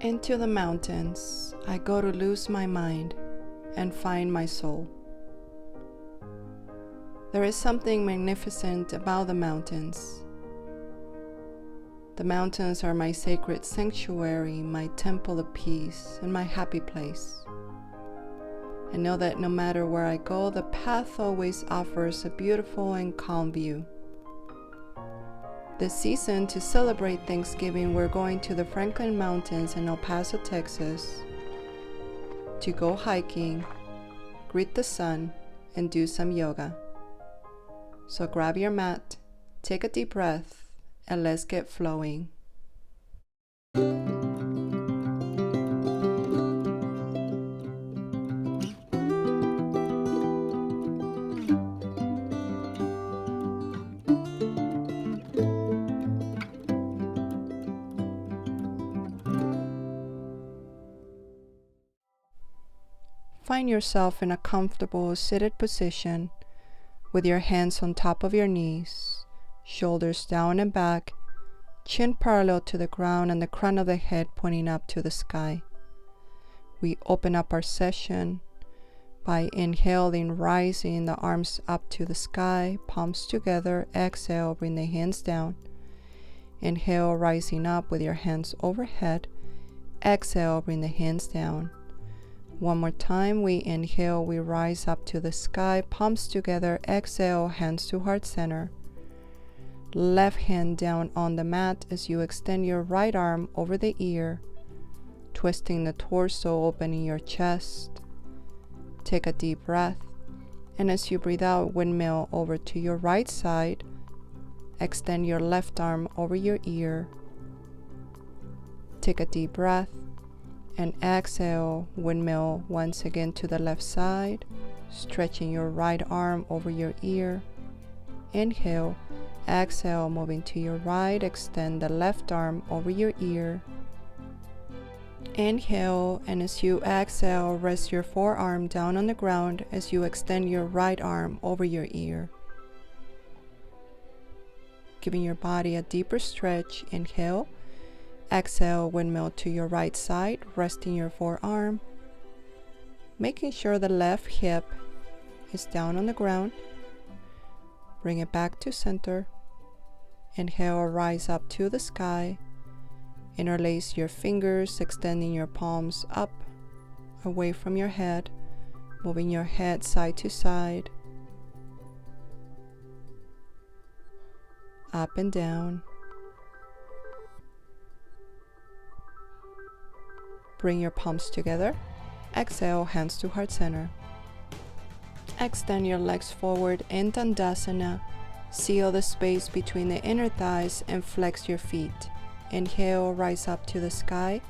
Into the mountains I go to lose my mind and find my soul. There is something magnificent about the mountains. The mountains are my sacred sanctuary, my temple of peace, and my happy place. I know that no matter where I go, the path always offers a beautiful and calm view. This season, to celebrate Thanksgiving, we're going to the Franklin Mountains in El Paso, Texas, to go hiking, greet the sun, and do some yoga. So grab your mat, take a deep breath, and let's get flowing. Find yourself in a comfortable seated position with your hands on top of your knees, shoulders down and back, chin parallel to the ground and the crown of the head pointing up to the sky. We open up our session by inhaling, rising the arms up to the sky, palms together. Exhale, bring the hands down. Inhale, rising up with your hands overhead. Exhale, bring the hands down. One more time, we inhale, we rise up to the sky, palms together. Exhale, hands to heart center. Left hand down on the mat as you extend your right arm over the ear, twisting the torso, opening your chest. Take a deep breath, and as you breathe out, windmill over to your right side. Extend your left arm over your ear. Take a deep breath, and exhale, windmill once again to the left side, stretching your right arm over your ear. Inhale, exhale, moving to your right, extend the left arm over your ear. Inhale, and as you exhale, rest your forearm down on the ground as you extend your right arm over your ear. Giving your body a deeper stretch. Inhale. Exhale, windmill to your right side, resting your forearm, making sure the left hip is down on the ground. Bring it back to center. Inhale, rise up to the sky. Interlace your fingers, extending your palms up, away from your head, moving your head side to side, up and down. Bring your palms together. Exhale, hands to heart center. Extend your legs forward in Dandasana. Seal the space between the inner thighs and flex your feet. Inhale, rise up to the sky.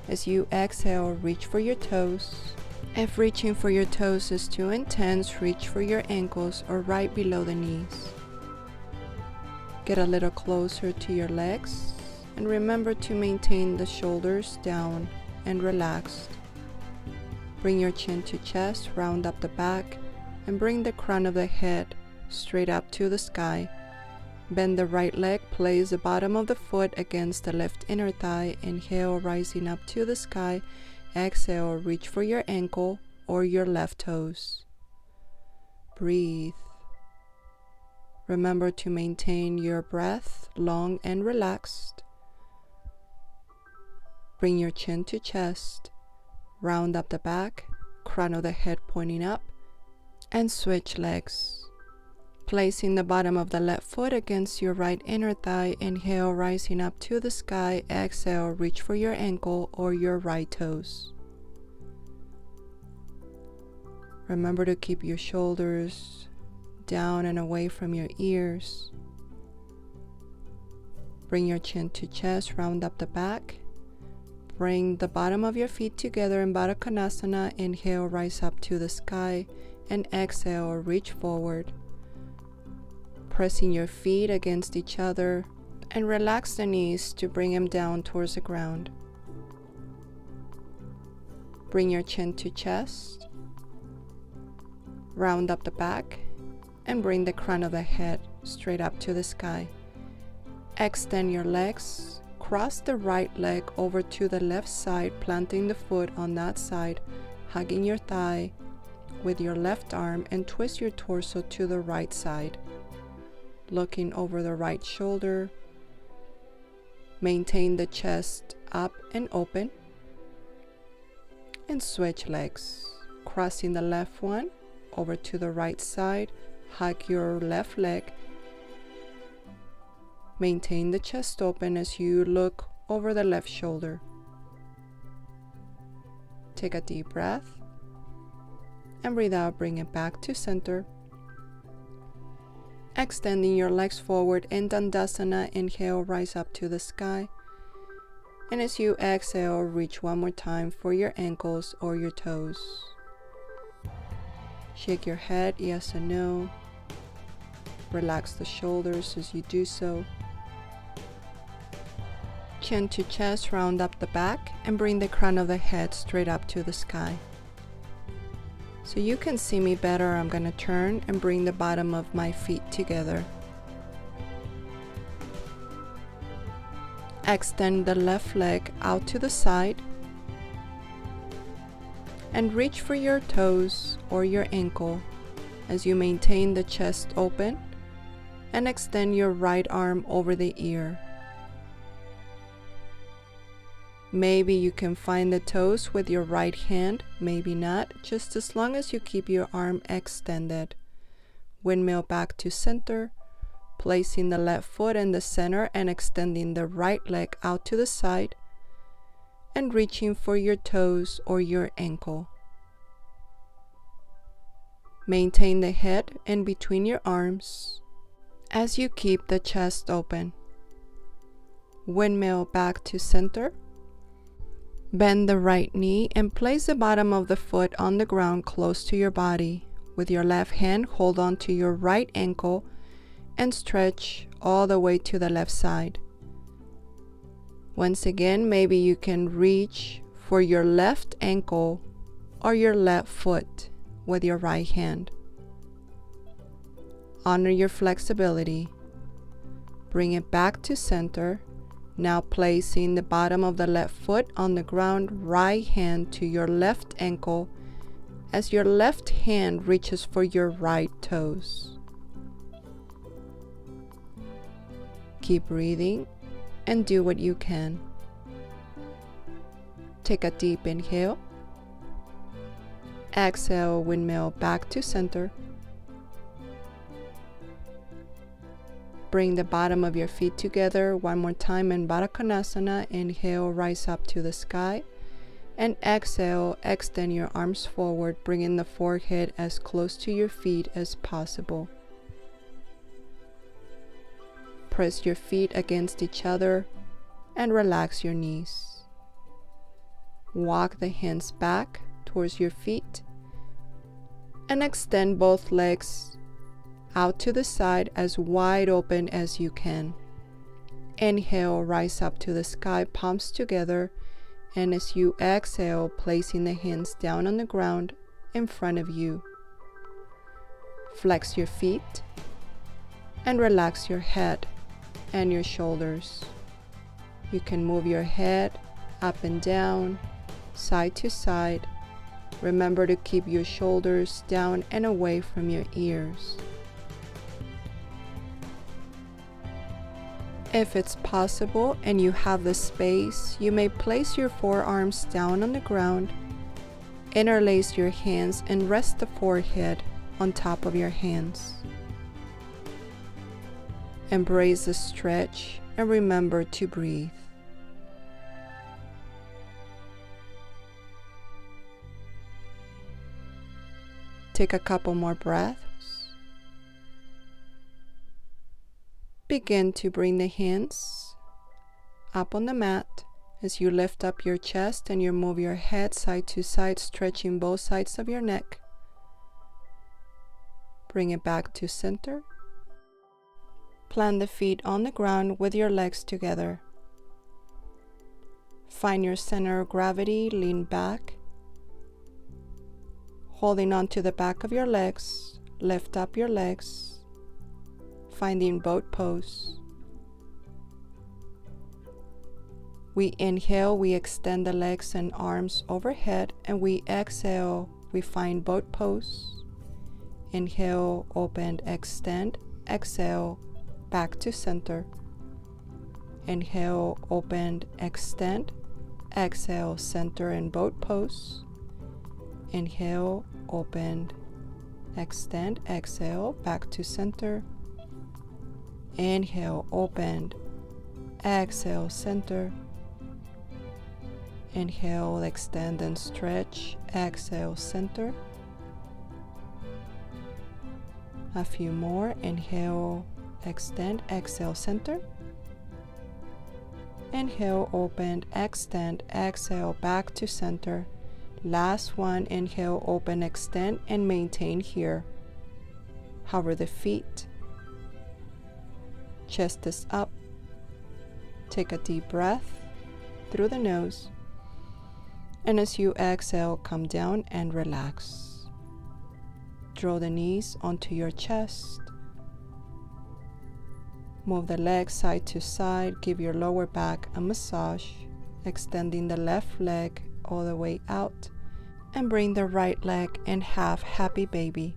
As you exhale, reach for your toes. If reaching for your toes is too intense, reach for your ankles or right below the knees. Get a little closer to your legs and remember to maintain the shoulders down and relaxed. Bring your chin to chest, round up the back, and bring the crown of the head straight up to the sky. Bend the right leg, place the bottom of the foot against the left inner thigh. Inhale, rising up to the sky. Exhale, reach for your ankle or your left toes. Breathe. Remember to maintain your breath long and relaxed. Bring your chin to chest, round up the back, crown of the head pointing up, and switch legs. Placing the bottom of the left foot against your right inner thigh. Inhale, rising up to the sky. Exhale, reach for your ankle or your right toes. Remember to keep your shoulders down and away from your ears. Bring your chin to chest, round up the back. Bring the bottom of your feet together in Barakanasana. Inhale, rise up to the sky, and exhale, reach forward. Pressing your feet against each other and relax the knees to bring them down towards the ground. Bring your chin to chest, round up the back, and bring the crown of the head straight up to the sky. Extend your legs, cross the right leg over to the left side, planting the foot on that side, hugging your thigh with your left arm, and twist your torso to the right side, looking over the right shoulder. Maintain the chest up and open, and switch legs, crossing the left one over to the right side, hug your left leg. Maintain the chest open as you look over the left shoulder. Take a deep breath and breathe out, bring it back to center. Extending your legs forward in Dandasana, inhale, rise up to the sky. And as you exhale, reach one more time for your ankles or your toes. Shake your head, yes or no. Relax the shoulders as you do so. Chin to chest, round up the back, and bring the crown of the head straight up to the sky. So you can see me better, I'm going to turn and bring the bottom of my feet together. Extend the left leg out to the side and reach for your toes or your ankle as you maintain the chest open, and extend your right arm over the ear. Maybe you can find the toes with your right hand, maybe not, just as long as you keep your arm extended. Windmill back to center, placing the left foot in the center and extending the right leg out to the side, and reaching for your toes or your ankle. Maintain the head in between your arms as you keep the chest open. Windmill back to center. Bend the right knee and place the bottom of the foot on the ground close to your body. With your left hand, hold on to your right ankle and stretch all the way to the left side. Once again, maybe you can reach for your left ankle or your left foot with your right hand. Honor your flexibility. Bring it back to center. Now placing the bottom of the left foot on the ground, right hand to your left ankle as your left hand reaches for your right toes. Keep breathing and do what you can. Take a deep inhale. Exhale, windmill back to center. Bring the bottom of your feet together one more time in Barakanasana. Inhale, rise up to the sky. And exhale, extend your arms forward, bringing the forehead as close to your feet as possible. Press your feet against each other and relax your knees. Walk the hands back towards your feet and extend both legs out to the side as wide open as you can. Inhale, rise up to the sky, palms together, and as you exhale, placing the hands down on the ground in front of you. Flex your feet and relax your head and your shoulders. You can move your head up and down, side to side. Remember to keep your shoulders down and away from your ears. If it's possible and you have the space, you may place your forearms down on the ground, interlace your hands, and rest the forehead on top of your hands. Embrace the stretch and remember to breathe. Take a couple more breaths. Begin to bring the hands up on the mat as you lift up your chest and you move your head side to side, stretching both sides of your neck. Bring it back to center. Plant the feet on the ground with your legs together. Find your center of gravity, lean back. Holding on to the back of your legs, lift up your legs. Finding boat pose. We inhale, we extend the legs and arms overhead, and we exhale, we find boat pose. Inhale, open, extend, exhale, back to center. Inhale, open, extend, exhale, center in boat pose. Inhale, open, extend, exhale, back to center. Inhale, open, exhale, center. Inhale, extend and stretch, exhale, center. A few more. Inhale, extend, exhale, center. Inhale, open, extend, exhale, back to center. Last one. Inhale, open, extend, and maintain here. Hover the feet. Chest is up. Take a deep breath through the nose. And as you exhale, come down and relax. Draw the knees onto your chest. Move the legs side to side. Give your lower back a massage, extending the left leg all the way out. And bring the right leg in half happy baby.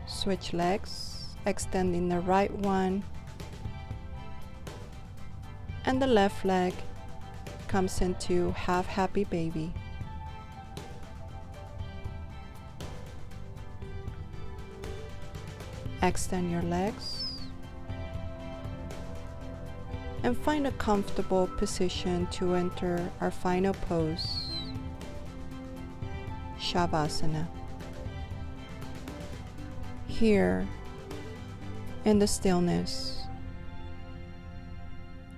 Switch legs, extending the right one. And the left leg comes into half happy baby. Extend your legs and find a comfortable position to enter our final pose, Shavasana. Here in the stillness,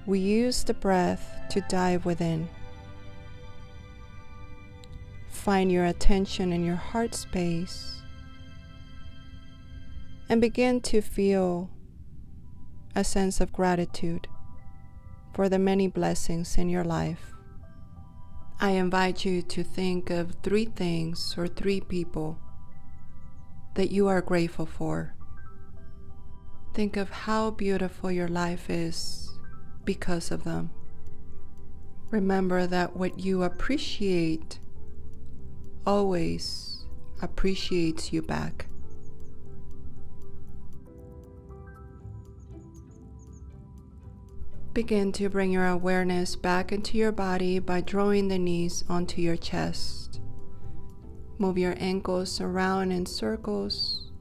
we use the breath to dive within. Find your attention in your heart space and begin to feel a sense of gratitude for the many blessings in your life. I invite you to think of 3 things or 3 people that you are grateful for. Think of how beautiful your life is because of them. Remember that what you appreciate always appreciates you back. Begin to bring your awareness back into your body by drawing the knees onto your chest. Move your ankles around in circles.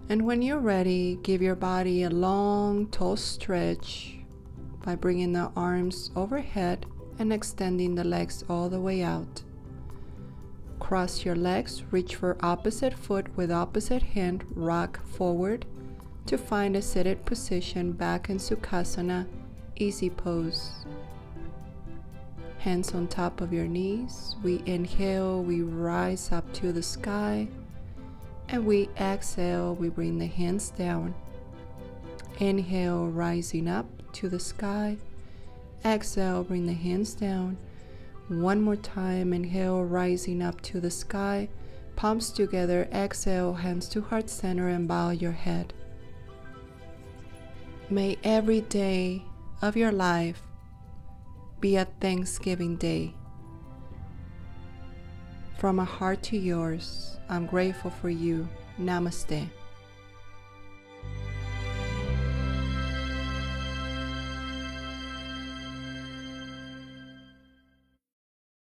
And when you're ready, give your body a long, tall stretch by bringing the arms overhead and extending the legs all the way out. Cross your legs, reach for opposite foot with opposite hand, rock forward to find a seated position back in Sukhasana, easy pose. Hands on top of your knees. We inhale, we rise up to the sky. And we exhale, we bring the hands down. Inhale, rising up to the sky. Exhale, bring the hands down. One more time, inhale, rising up to the sky. Palms together, exhale, hands to heart center and bow your head. May every day of your life be a Thanksgiving day. From my heart to yours, I'm grateful for you. Namaste.